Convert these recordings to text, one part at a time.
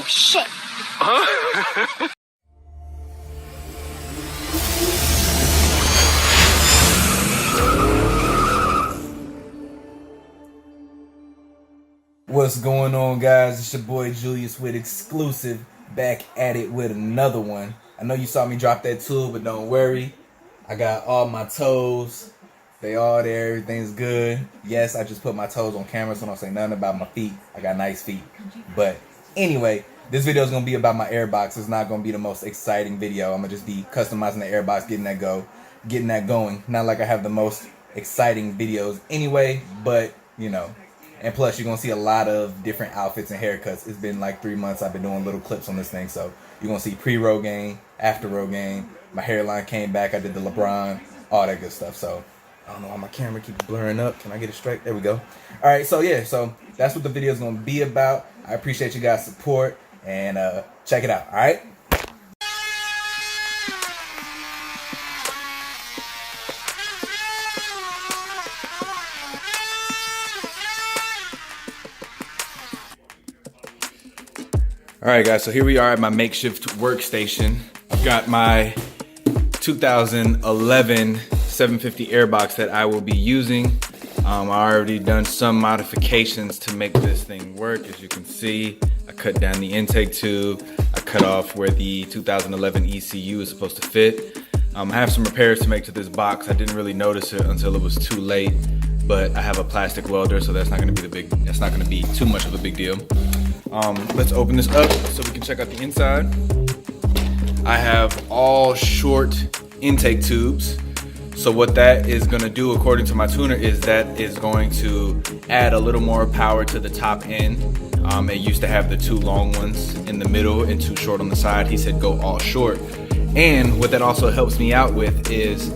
shit. Huh? What's going on, guys? It's your boy Julius with Exclusive, back at it with another one. I know you saw me drop that tool, but don't worry. I got all my toes. They all there. Everything's good. Yes, I just put my toes on camera, so don't say nothing about my feet. I got nice feet. But anyway, this video is going to be about my Airbox. It's not going to be the most exciting video. I'm going to just be customizing the Airbox, getting that going. Not like I have the most exciting videos anyway, but, you know. And plus, you're going to see a lot of different outfits and haircuts. It's been like 3 months. I've been doing little clips on this thing. So you're going to see pre-Rogaine, after Rogaine. My hairline came back. I did the LeBron, all that good stuff. So I don't know why my camera keeps blurring up. Can I get it straight? There we go. All right. So yeah, so that's what the video is going to be about. I appreciate you guys' support. And check it out. All right. Alright guys, so here we are at my makeshift workstation. I've got my 2011 750 Airbox that I will be using. I already done some modifications to make this thing work. As you can see, I cut down the intake tube. I cut off where the 2011 ECU is supposed to fit. I have some repairs to make to this box. I didn't really notice it until it was too late, but I have a plastic welder, so that's not going to be too much of a big deal. Let's open this up so we can check out the inside. I have all short intake tubes. So what that is going to do, according to my tuner, is that is going to add a little more power to the top end. It used to have the two long ones in the middle and two short on the side. He said go all short. And what that also helps me out with is,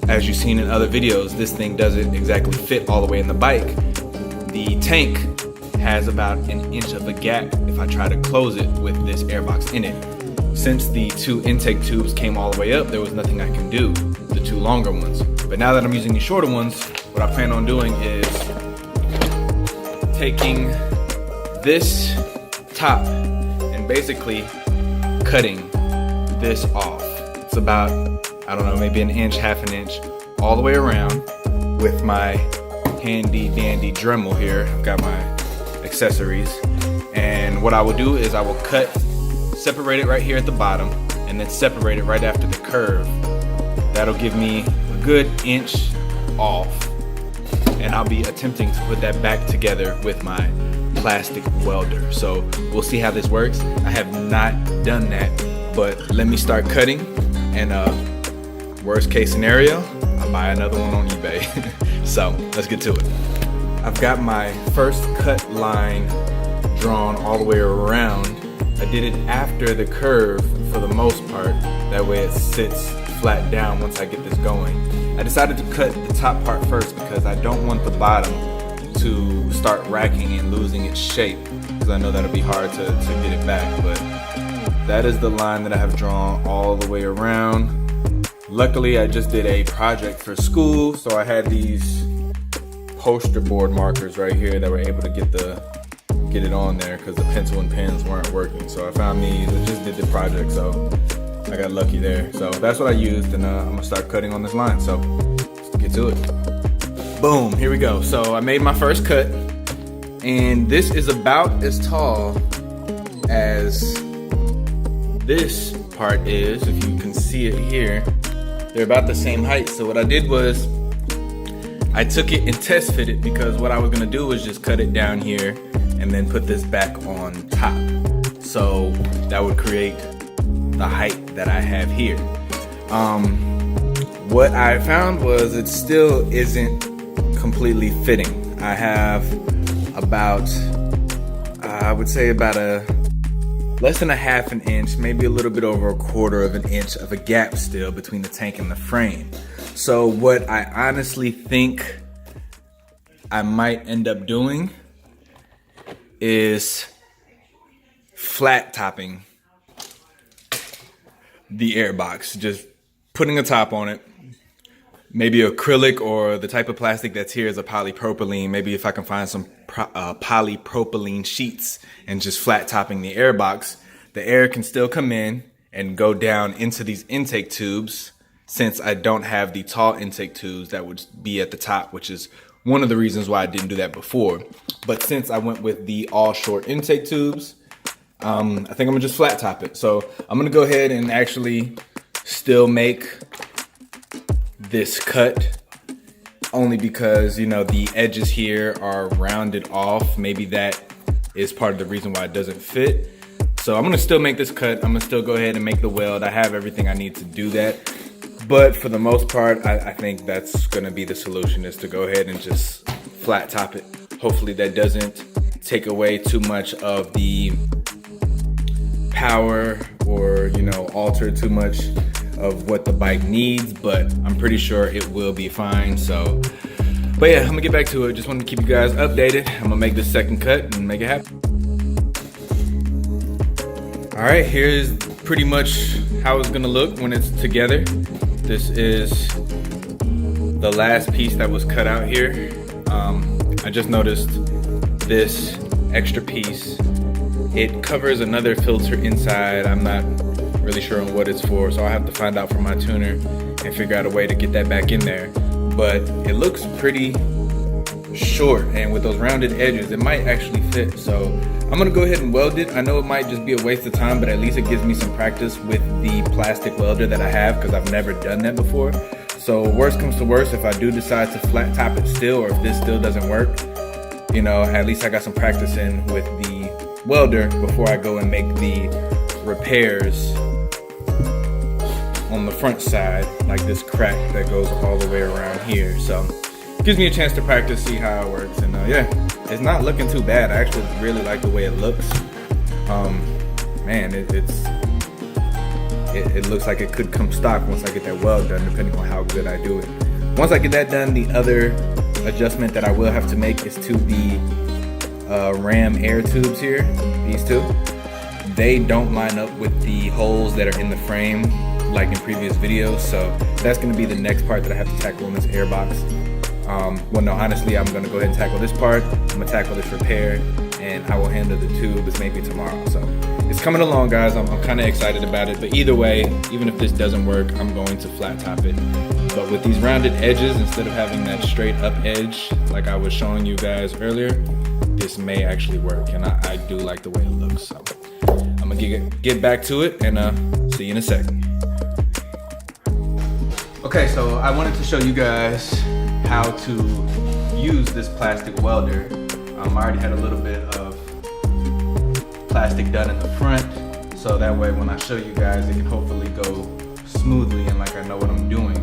as you've seen in other videos, this thing doesn't exactly fit all the way in the bike. The tank has about an inch of a gap if I try to close it with this Airbox in it. Since the two intake tubes came all the way up, there was nothing I can do, the two longer ones. But now that I'm using the shorter ones, what I plan on doing is taking this top and basically cutting this off. It's about, I don't know, maybe an inch, half an inch, all the way around with my handy dandy Dremel here. I've got my accessories, and what I will do is I will separate it right here at the bottom and then separate it right after the curve. That'll give me a good inch off, and I'll be attempting to put that back together with my plastic welder. So we'll see how this works. I have not done that, but let me start cutting, and worst case scenario, I'll buy another one on eBay. So let's get to it. I've got my first cut line drawn all the way around. I did it after the curve for the most part. That way it sits flat down once I get this going. I decided to cut the top part first because I don't want the bottom to start racking and losing its shape, because I know that'll be hard to get it back. But that is the line that I have drawn all the way around. Luckily, I just did a project for school, so I had these poster board markers right here that were able to get it on there because the pencil and pens weren't working. So I found these and just did the project, so I got lucky there. So that's what I used, and I'm gonna start cutting on this line. So let's get to it. Boom, here we go. So I made my first cut, and this is about as tall as this part is. If you can see it here, they're about the same height. So what I did was I took it and test fit it, because what I was gonna do was just cut it down here and then put this back on top. So that would create the height that I have here. What I found was it still isn't completely fitting. I have about, I would say about less than a half an inch, maybe a little bit over a quarter of an inch of a gap still between the tank and the frame. So what I honestly think I might end up doing is flat topping the Airbox, just putting a top on it, maybe acrylic, or the type of plastic that's here is a polypropylene. Maybe if I can find some polypropylene sheets and just flat topping the airbox, the air can still come in and go down into these intake tubes, since I don't have the tall intake tubes that would be at the top, which is one of the reasons why I didn't do that before. But since I went with the all short intake tubes, I think I'm gonna just flat top it. So I'm gonna go ahead and actually still make this cut, only because, you know, the edges here are rounded off. Maybe that is part of the reason why it doesn't fit. So I'm gonna still make this cut. I'm gonna still go ahead and make the weld. I have everything I need to do that. But for the most part, I think that's gonna be the solution, is to go ahead and just flat top it. Hopefully that doesn't take away too much of the power, or, you know, alter too much of what the bike needs, but I'm pretty sure it will be fine. So, but yeah, I'm gonna get back to it. Just wanted to keep you guys updated. I'm gonna make this second cut and make it happen. All right, here's pretty much how it's gonna look when it's together. This is the last piece that was cut out here. I just noticed this extra piece. It covers another filter inside. I'm not really sure on what it's for, so I'll have to find out from my tuner and figure out a way to get that back in there. But it looks pretty short, and with those rounded edges, it might actually fit. So I'm gonna go ahead and weld it. I know it might just be a waste of time, but at least it gives me some practice with the plastic welder that I have, because I've never done that before. So worst comes to worst, if I do decide to flat top it still, or if this still doesn't work, you know, at least I got some practice in with the welder before I go and make the repairs on the front side, like this crack that goes all the way around here. So gives me a chance to practice, see how it works. And yeah, it's not looking too bad. I actually really like the way it looks. Man, it looks like it could come stock once I get that weld done, depending on how good I do it. Once I get that done, the other adjustment that I will have to make is to the ram air tubes here. These two, they don't line up with the holes that are in the frame like in previous videos, so that's going to be the next part that I have to tackle in this airbox. Well, no, honestly, I'm going to go ahead and tackle this part. I'm going to tackle this repair, and I will handle the tubes maybe tomorrow. So it's coming along, guys. I'm kind of excited about it. But either way, even if this doesn't work, I'm going to flat top it. But with these rounded edges, instead of having that straight up edge like I was showing you guys earlier, this may actually work, and I do like the way it looks. So I'm going to get back to it, and see you in a second. Okay, so I wanted to show you guys how to use this plastic welder. I already had a little bit of plastic done in the front, so that way when I show you guys, it can hopefully go smoothly and like I know what I'm doing.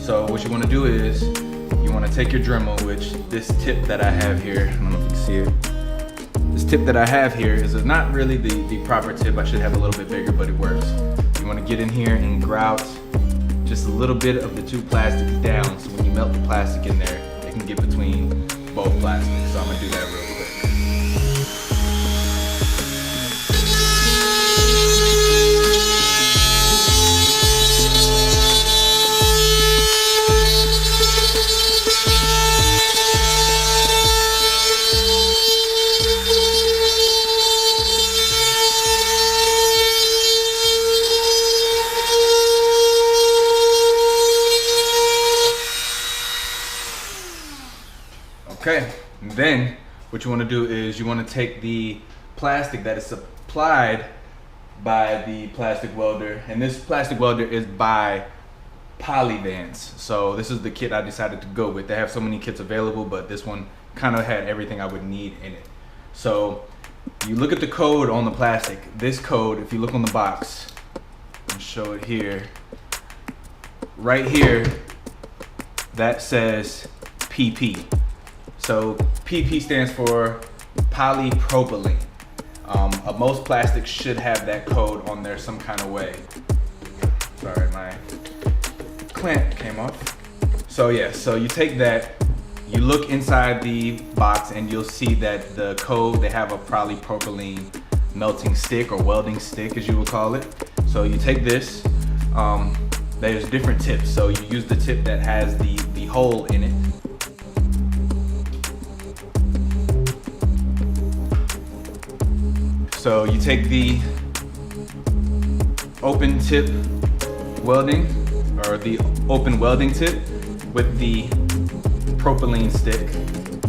So what you want to do is you want to take your Dremel, which this tip that I have here, I don't know if you can see it. This tip that I have here is not really the proper tip. I should have a little bit bigger, but it works. You want to get in here and grout just a little bit of the two plastics down, so when you melt the plastic in there, it can get between both plastics. So I'm gonna do that real quick. Okay, and then what you want to do is you want to take the plastic that is supplied by the plastic welder, and this plastic welder is by Polyvance. So this is the kit I decided to go with. They have so many kits available, but this one kind of had everything I would need in it. So you look at the code on the plastic. This code, if you look on the box, I'll show it here. Right here, that says PP. So PP stands for polypropylene. Most plastics should have that code on there some kind of way. Sorry, my clamp came off. So yeah, so you take that, you look inside the box, and you'll see that the code, they have a polypropylene melting stick, or welding stick as you would call it. So you take this, there's different tips. So you use the tip that has the hole in it. So you take the open tip welding, or the open welding tip with the propylene stick.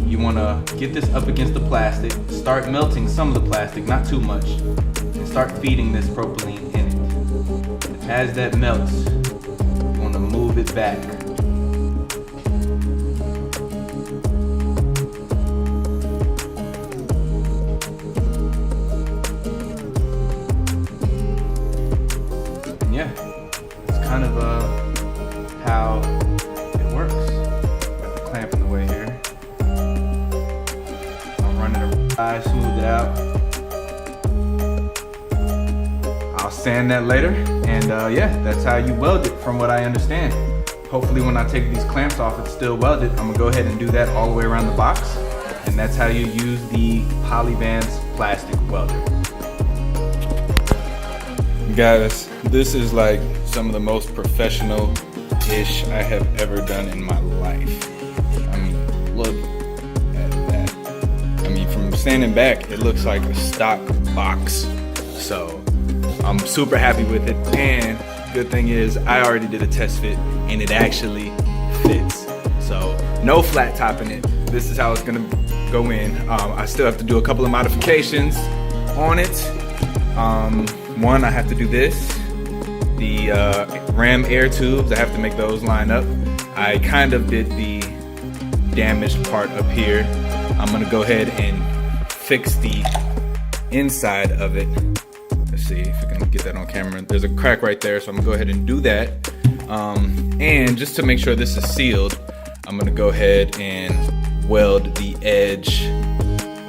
You wanna get this up against the plastic, start melting some of the plastic, not too much, and start feeding this propylene in it. As that melts, you wanna move it back. And yeah, it's kind of how it works. Got the clamp in the way here. I'll run it around, smooth it out. I'll sand that later, and yeah, that's how you weld it from what I understand. Hopefully when I take these clamps off, it's still welded. I'm gonna go ahead and do that all the way around the box, and that's how you use the Polyvance plastic welder. Guys, this is like some of the most professional-ish I have ever done in my life. I mean, look at that. I mean, from standing back, it looks like a stock box. So I'm super happy with it, and good thing is I already did a test fit and it actually fits. So no flat topping it. This is how it's gonna go in. I still have to do a couple of modifications on it. One, I have to do this. The ram air tubes, I have to make those line up. I kind of did the damaged part up here. I'm gonna go ahead and fix the inside of it. Let's see if we can get that on camera. There's a crack right there, so I'm gonna go ahead and do that. And just to make sure this is sealed, I'm gonna go ahead and weld the edge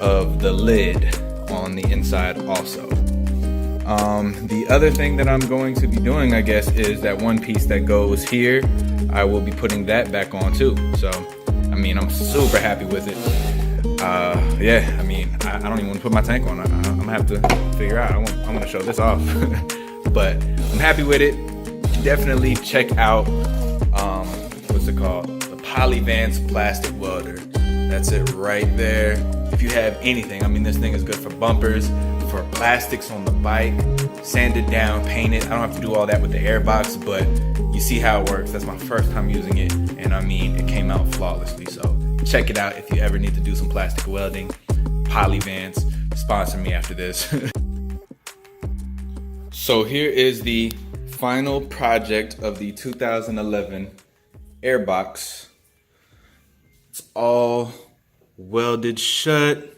of the lid on the inside also. The other thing that I'm going to be doing, I guess, is that one piece that goes here. I will be putting that back on too. So, I mean, I'm super happy with it. Yeah, I mean, I don't even want to put my tank on. I'm gonna have to figure out. I'm gonna show this off. But I'm happy with it. Definitely check out, what's it called? The Polyvance plastic welder. That's it right there. If you have anything, I mean, this thing is good for bumpers, for plastics on the bike, sand it down, paint it. I don't have to do all that with the Airbox, but you see how it works. That's my first time using it, and I mean, it came out flawlessly. So check it out if you ever need to do some plastic welding. Polyvance, sponsor me after this. So here is the final project of the 2011 Airbox. It's all welded shut.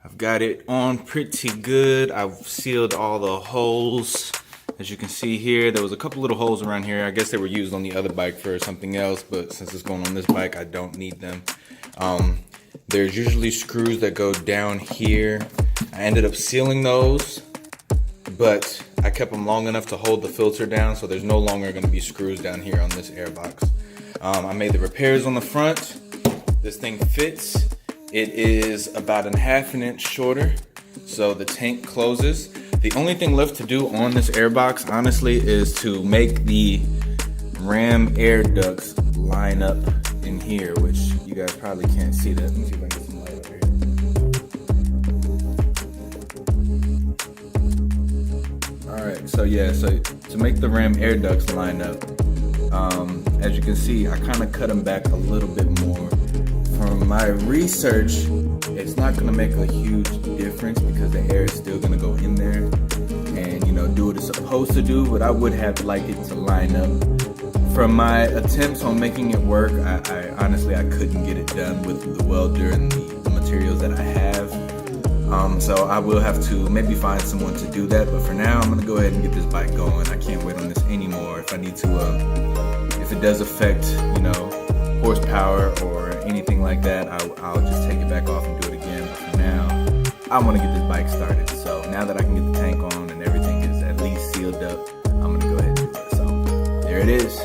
I've got it on pretty good. I've sealed all the holes. As you can see here, there was a couple little holes around here. I guess they were used on the other bike for something else, but since it's going on this bike, I don't need them. There's usually screws that go down here. I ended up sealing those, but I kept them long enough to hold the filter down, so there's no longer gonna be screws down here on this Airbox. I made the repairs on the front. This thing fits. It is about a ½ an inch shorter, so the tank closes. The only thing left to do on this Airbox, honestly, is to make the ram air ducts line up in here, which you guys probably can't see that. Let me see if I can get some light over here. All right, so yeah, so to make the ram air ducts line up, as you can see, I kind of cut them back a little bit more. From my research, it's not gonna make a huge difference because the air is still gonna go in there and, you know, do what it's supposed to do, but I would have liked it to line up. From my attempts on making it work, I honestly, I couldn't get it done with the welder and the materials that I have. So I will have to maybe find someone to do that, but for now, I'm gonna go ahead and get this bike going. I can't wait on this anymore. If I need to, if it does affect, you know, horsepower or anything like that, I'll just take it back off and do it again. But for now, I want to get this bike started. So now that I can get the tank on and everything is at least sealed up, I'm gonna go ahead and do that. So there it is.